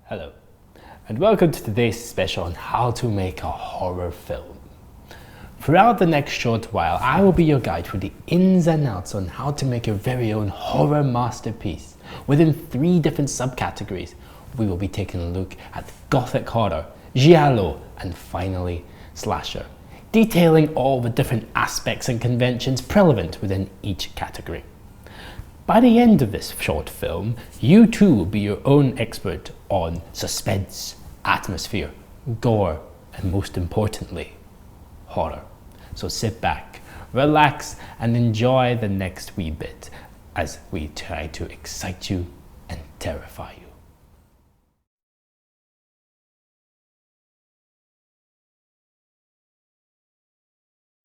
Hello, and welcome to today's special on how to make a horror film. Throughout the next short while, I will be your guide through the ins and outs on how to make your very own horror masterpiece. Within 3 different subcategories, we will be taking a look at gothic horror, giallo, and finally, slasher, detailing all the different aspects and conventions prevalent within each category. By the end of this short film, you too will be your own expert on suspense, atmosphere, gore, and most importantly, horror. So sit back, relax, and enjoy the next wee bit as we try to excite you and terrify you.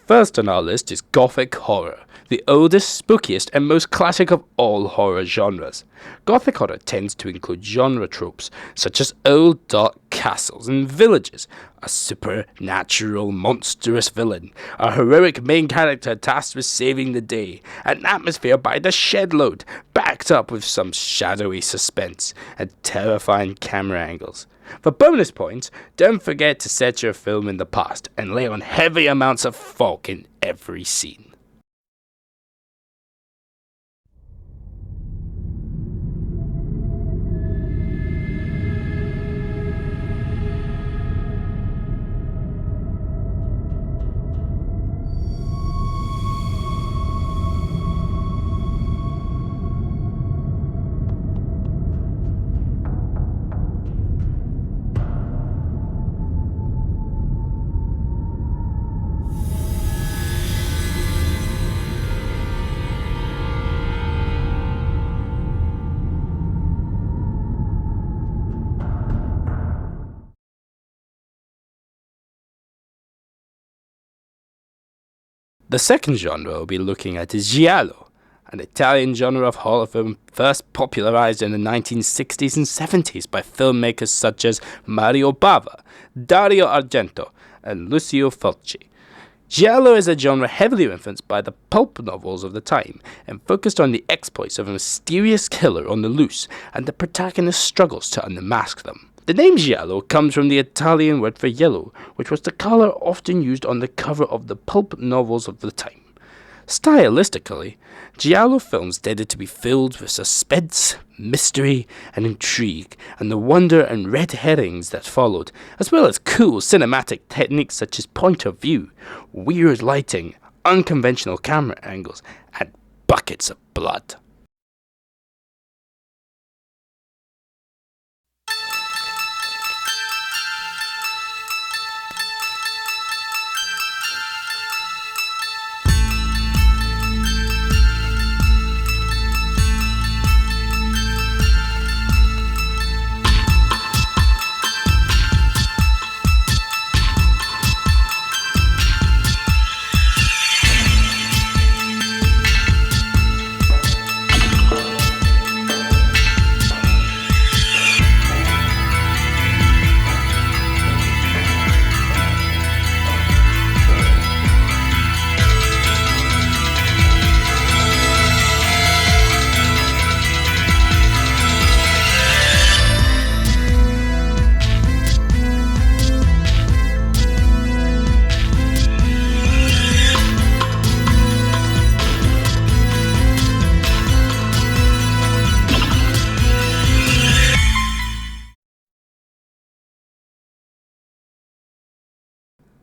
First on our list is Gothic horror, the oldest, spookiest, and most classic of all horror genres. Gothic horror tends to include genre tropes such as old dark castles and villages, a supernatural monstrous villain, a heroic main character tasked with saving the day, an atmosphere by the shed load, backed up with some shadowy suspense, and terrifying camera angles. For bonus points, don't forget to set your film in the past and lay on heavy amounts of fog in every scene. The second genre we'll be looking at is giallo, an Italian genre of horror film first popularized in the 1960s and 70s by filmmakers such as Mario Bava, Dario Argento, and Lucio Fulci. Giallo is a genre heavily influenced by the pulp novels of the time and focused on the exploits of a mysterious killer on the loose and the protagonist's struggles to unmask them. The name giallo comes from the Italian word for yellow, which was the color often used on the cover of the pulp novels of the time. Stylistically, giallo films tended to be filled with suspense, mystery, and intrigue, and the wonder and red herrings that followed, as well as cool cinematic techniques such as point of view, weird lighting, unconventional camera angles, and buckets of blood.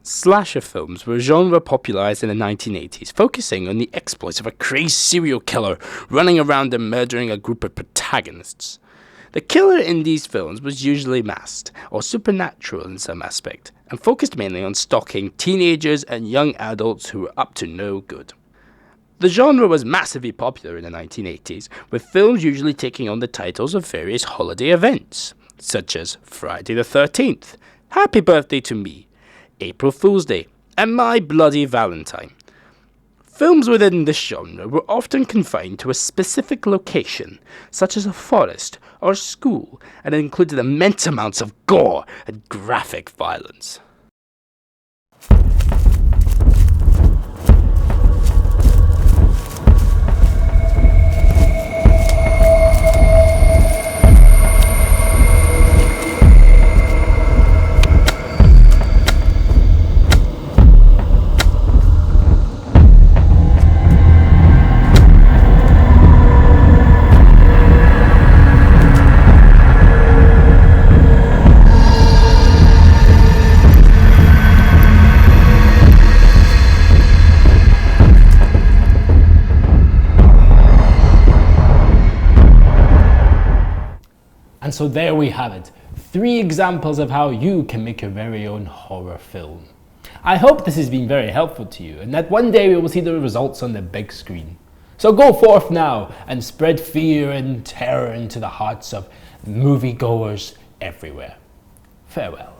Slasher films were a genre popularized in the 1980s, focusing on the exploits of a crazed serial killer running around and murdering a group of protagonists. The killer in these films was usually masked, or supernatural in some aspect, and focused mainly on stalking teenagers and young adults who were up to no good. The genre was massively popular in the 1980s, with films usually taking on the titles of various holiday events, such as Friday the 13th, Happy Birthday to Me, April Fool's Day, and My Bloody Valentine. Films within this genre were often confined to a specific location, such as a forest or school, and included immense amounts of gore and graphic violence. so there we have it. 3 examples of how you can make your very own horror film. I hope this has been very helpful to you and that one day we will see the results on the big screen. So go forth now and spread fear and terror into the hearts of moviegoers everywhere. Farewell.